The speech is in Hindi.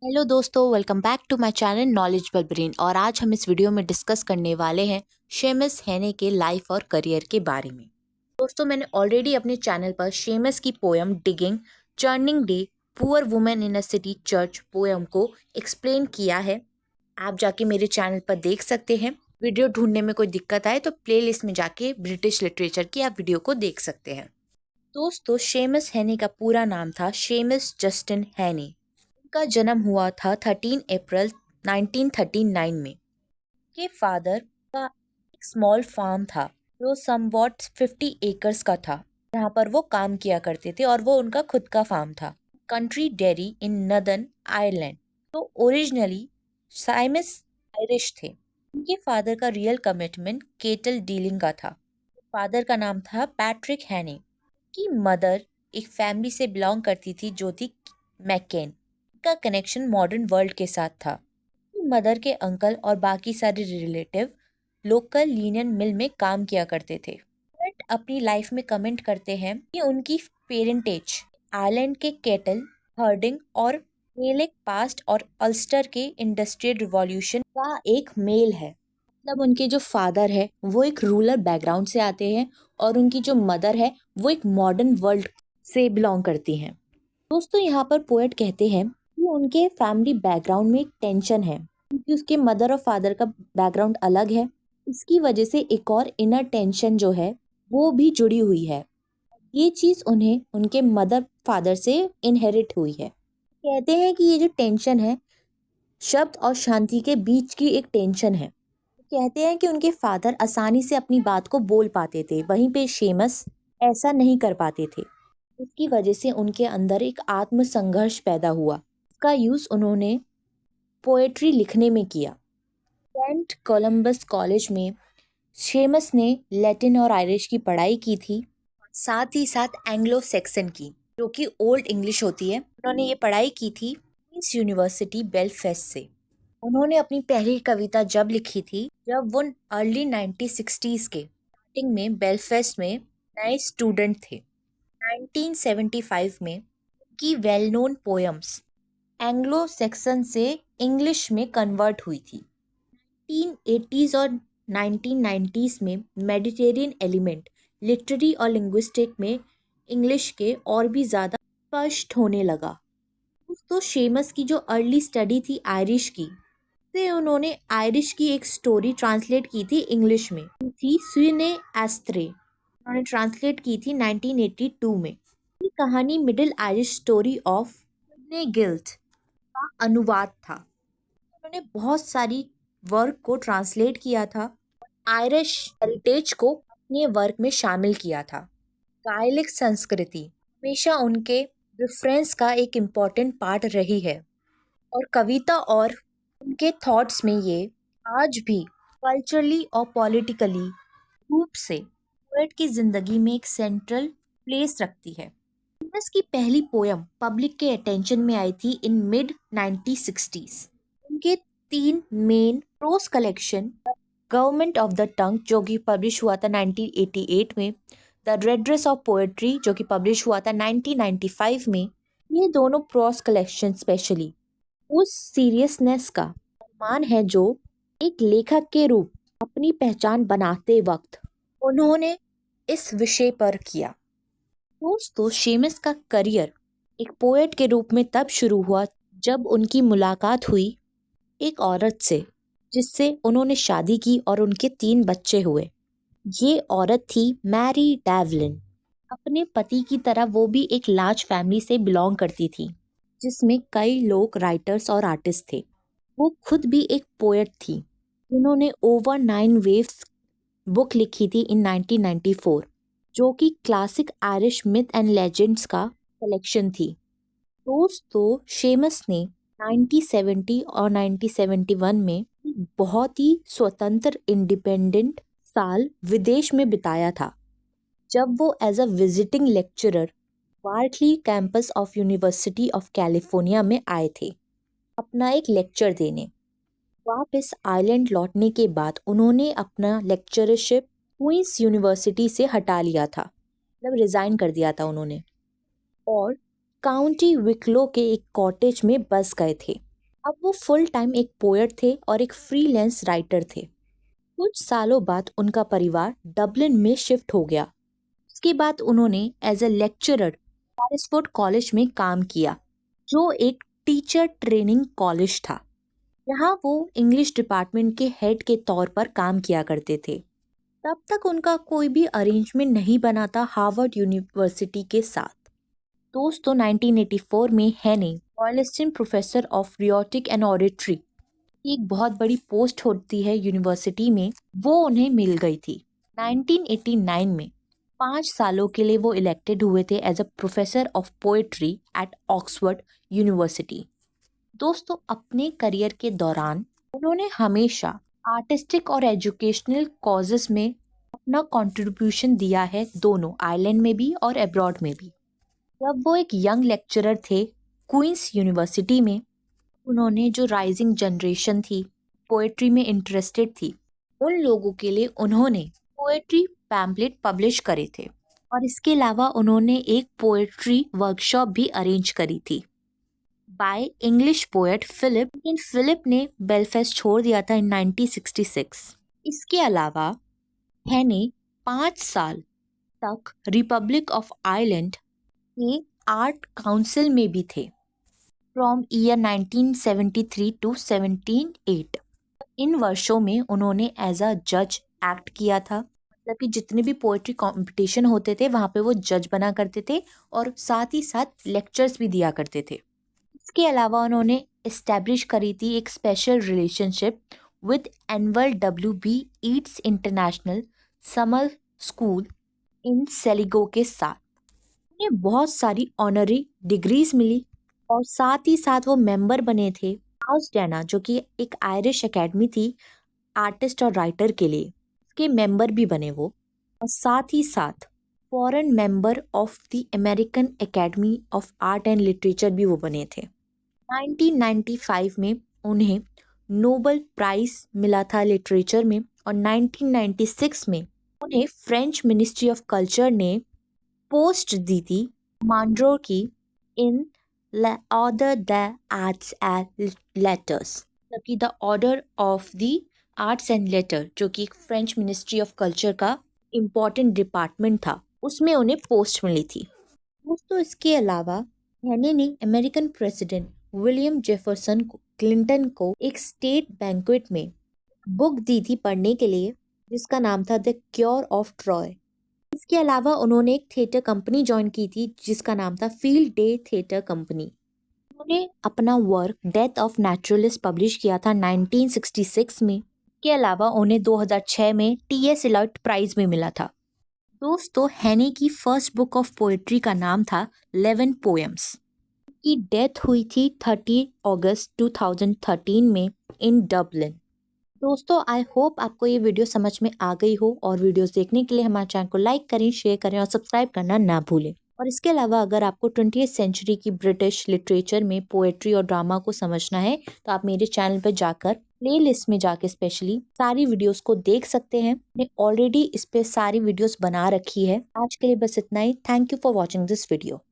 हेलो दोस्तों, welcome back to my channel knowledgeable brain. और आज हम इस वीडियो में डिस्कस करने वाले हैं सेमस हेने के लाइफ और करियर के बारे में। दोस्तों, मैंने ऑलरेडी अपने चैनल पर सेमस की poem digging churning day poor women in a city church poem को एक्सप्लेन किया है। आप जाके मेरे चैनल पर देख सकते हैं। वीडियो ढूंढने में कोई दिक्कत आए तो प्लेलिस्ट में जाके ब्रिटिश लिटरेचर की आप वीडियो को देख सकते हैं। दोस्तों, सेमस हेने का पूरा नाम था सेमस जस्टिन हेने। का जन्म हुआ था 13 अप्रैल 1939 में। के फादर का एक स्मॉल फार्म था जो समवॉट 50 एकर्स का था, जहाँ पर वो काम किया करते थे और वो उनका खुद का फार्म था। कंट्री डेयरी इन नदर्न आयरलैंड। तो ओरिजिनली साइमस आयरिश थे। उनके फादर का रियल कमिटमेंट केटल डीलिंग का था। फादर का नाम था पैट्रिक हैने। की मदर एक फैमिली से बिलोंग करती थी जो थी मैकेन। का कनेक्शन मॉडर्न वर्ल्ड के साथ था। मदर के अंकल और बाकी सारे रिलेटिव लोकल लीनियन मिल में काम किया करते थे। बट अपनी लाइफ में कमेंट करते हैं कि उनकी पेरेंटेज आयरलैंड के केटल हर्डिंग और गेलिक पास्ट और अल्स्टर के इंडस्ट्रियल रिवॉल्यूशन का एक मेल है। मतलब उनके जो फादर है वो एक रूरल बैकग्राउंड से आते हैं और उनकी जो मदर है वो एक मॉडर्न वर्ल्ड से बिलोंग करती हैं। दोस्तों, यहाँ पर पोएट कहते हैं कि उनके फैमिली बैकग्राउंड में एक टेंशन है क्योंकि उसके मदर और फादर का बैकग्राउंड अलग है। इसकी वजह से एक और इनर टेंशन जो है वो भी जुड़ी हुई है। ये चीज़ उन्हें उनके मदर फादर से इनहेरिट हुई है। कहते हैं कि ये जो टेंशन है शब्द और शांति के बीच की एक टेंशन है। कहते हैं कि उनके फादर आसानी से अपनी बात को बोल पाते थे, वहीं पे सेमस ऐसा नहीं कर पाते थे। इसकी वजह से उनके अंदर एक आत्म संघर्ष पैदा हुआ। इसका यूज़ उन्होंने पोएट्री लिखने में किया। सेंट कोलंबस कॉलेज में सेमस ने लैटिन और आयरिश की पढ़ाई की थी, साथ ही साथ एंग्लो सेक्सन की, जो कि ओल्ड इंग्लिश होती है। उन्होंने ये पढ़ाई की थी क्वींस यूनिवर्सिटी बेलफास्ट से। उन्होंने अपनी पहली कविता जब लिखी थी जब वो अर्ली 1960s के स्टार्टिंग में बेलफास्ट में नए स्टूडेंट थे। 1975 में की well known poems Anglo section से इंग्लिश में कन्वर्ट हुई थी। 1980s और 1990s में मेडिटेरियन एलिमेंट लिटरेरी और लिंग्विस्टिक में इंग्लिश के और भी ज़्यादा स्पष्ट होने लगा। दोस्तों, सेमस की जो अर्ली स्टडी थी आयरिश की, से उन्होंने आयरिश की एक स्टोरी ट्रांसलेट की थी इंग्लिश में, थी सुने एस्त्रे। उन्होंने ट्रांसलेट की थी 1982 में। ये कहानी middle Irish story of guilt का अनुवाद था। उन्होंने बहुत सारी वर्क को ट्रांसलेट किया था, आयरिश हेरिटेज को अपने वर्क में शामिल किया था। गायलिक संस्कृति हमेशा उनके रेफरेंस का एक इम्पॉर्टेंट पार्ट रही है और कविता और उनके थॉट्स में ये आज भी कल्चरली और पॉलिटिकली रूप से पोएट की जिंदगी में एक सेंट्रल प्लेस रखती है। सेमस की पहली पोयम पब्लिक के अटेंशन में आई थी इन मिड 1960s। उनके 3 main pros collection government of the tongue जो कि पब्लिश हुआ था 1988 में, द रेडरेस ऑफ पोएट्री जो कि पब्लिश हुआ था 1995 में। ये दोनों प्रोस कलेक्शन स्पेशली उस सीरियसनेस का मान है जो एक लेखक के रूप अपनी पहचान बनाते वक्त उन्होंने इस विषय पर किया। दोस्तों, सेमस का करियर एक पोएट के रूप में तब शुरू हुआ जब उनकी मुलाकात हुई एक औरत से जिससे उन्होंने शादी की और उनके 3 बच्चे हुए। ये औरत थी मैरी डेवलिन। अपने पति की तरह वो भी एक लार्ज फैमिली से बिलोंग करती थी जिसमें कई लोग राइटर्स और आर्टिस्ट थे। वो खुद भी एक पोएट थी जिन्होंने ओवर 9 वेव्स बुक लिखी थी इन 1994 जो कि classic Irish myth and legends का कलेक्शन थी। दोस्तों, सेमस ने 1970 और 1971 में एक बहुत ही स्वतंत्र इंडिपेंडेंट साल विदेश में बिताया था जब वो as a visiting lecturer Berkeley campus of university of California में आए थे अपना एक लेक्चर देने। वापस आइलैंड लौटने के बाद उन्होंने अपना लेक्चरशिप क्वींस यूनिवर्सिटी से हटा लिया था, मतलब रिज़ाइन कर दिया था उन्होंने, और काउंटी विकलो के एक कॉटेज में बस गए थे। अब वो फुल टाइम एक पोएट थे और एक फ्रीलांस राइटर थे। कुछ सालों बाद उनका परिवार डबलिन में शिफ्ट हो गया। उसके बाद उन्होंने एज ए लेक्चरर हैरिसफोर्ड कॉलेज में काम किया, जो एक टीचर ट्रेनिंग कॉलेज था। यहाँ वो इंग्लिश डिपार्टमेंट के हेड के तौर पर काम किया करते थे। तब तक उनका कोई भी अरेंजमेंट नहीं बना था हार्वर्ड यूनिवर्सिटी के साथ। दोस्तों 1984 में Heaney royal assistant professor of rhetoric and oratory, एक बहुत बड़ी पोस्ट होती है यूनिवर्सिटी में, वो उन्हें मिल गई थी। 1989 में 5 सालों के लिए वो इलेक्टेड हुए थे as a professor of poetry at Oxford university. दोस्तों अपने करियर के दौरान उन्होंने हमेशा आर्टिस्टिक और एजुकेशनल कॉजेस में अपना कंट्रीब्यूशन दिया है, दोनों आयरलैंड में भी और अब्रॉड में भी। जब वो एक यंग लेक्चरर थे क्वींस यूनिवर्सिटी में, उन्होंने जो राइजिंग जनरेशन थी पोएट्री में इंटरेस्टेड थी, उन लोगों के लिए उन्होंने पोएट्री पैम्पलेट पब्लिश करे थे। और इसके अलावा उन्होंने एक पोएट्री वर्कशॉप भी अरेंज करी थी बाय इंग्लिश पोएट फिलिप। लेकिन फिलिप ने बेलफास्ट छोड़ दिया था इन 1966। इसके अलावा हेने 5 साल तक रिपब्लिक ऑफ आयरलैंड के आर्ट काउंसिल में भी थे फ्रॉम ईयर 1973 टू 78। इन वर्षों में उन्होंने एज अ जज एक्ट किया था, मतलब कि जितने भी पोएट्री कंपटीशन होते थे वहाँ पे वो जज बना करते थे और साथ ही साथ लेक्चर्स भी दिया करते थे। इसके अलावा उन्होंने इस्टेब्लिश करी थी एक special relationship with annual W B. Yeats international summer school in Sligo के साथ। उन्हें बहुत सारी ऑनरी डिग्रीज मिली और साथ ही साथ वो मेंबर बने थे आउसडेना, जो कि एक आयरिश एकेडमी थी आर्टिस्ट और राइटर के लिए। इसके मेंबर भी बने वो, और साथ ही साथ foreign member of the American academy of art and literature भी वो बने थे। 1995 में उन्हें नोबेल प्राइज मिला था लिटरेचर में, और 1996 में उन्हें फ्रेंच मिनिस्ट्री ऑफ कल्चर ने पोस्ट दी थी मांड्रो की in order the arts and letters, जबकि the order of the arts and letter, जो कि एक फ्रेंच मिनिस्ट्री ऑफ कल्चर का इम्पॉर्टेंट डिपार्टमेंट था, उसमें उन्हें पोस्ट मिली थी। दोस्तों इसके अलावा हेने ने American president William Jefferson Clinton को एक स्टेट बैंक्वेट में बुक दी थी पढ़ने के लिए, जिसका नाम था द क्योर ऑफ ट्रॉय। इसके अलावा उन्होंने एक थिएटर कंपनी ज्वाइन की थी जिसका नाम था फील्ड डे थिएटर कंपनी। उन्होंने अपना work death of naturalist publish किया था 1966 में। इसके अलावा उन्हें 2006 में टी.एस. एलियट प्राइज भी मिला था। दोस्तों हेने की फर्स्ट बुक ऑफ पोएट्री का नाम था 11 पोएम्स। की डेथ हुई थी 30 अगस्त 2013 में इन डबलिन। दोस्तों आई होप आपको ये वीडियो समझ में आ गई हो, और वीडियोस देखने के लिए हमारे चैनल को लाइक करें, शेयर करें और सब्सक्राइब करना ना भूलें। और इसके अलावा अगर आपको 20th सेंचुरी की ब्रिटिश लिटरेचर में पोएट्री और ड्रामा को समझना है तो आप मेरे चैनल पर जाकर प्लेलिस्ट में जाके स्पेशली सारी वीडियोस को देख सकते हैं। मैंने ऑलरेडी इस पे सारी वीडियोस बना रखी है। आज के लिए बस इतना ही। Thank you for watching this video.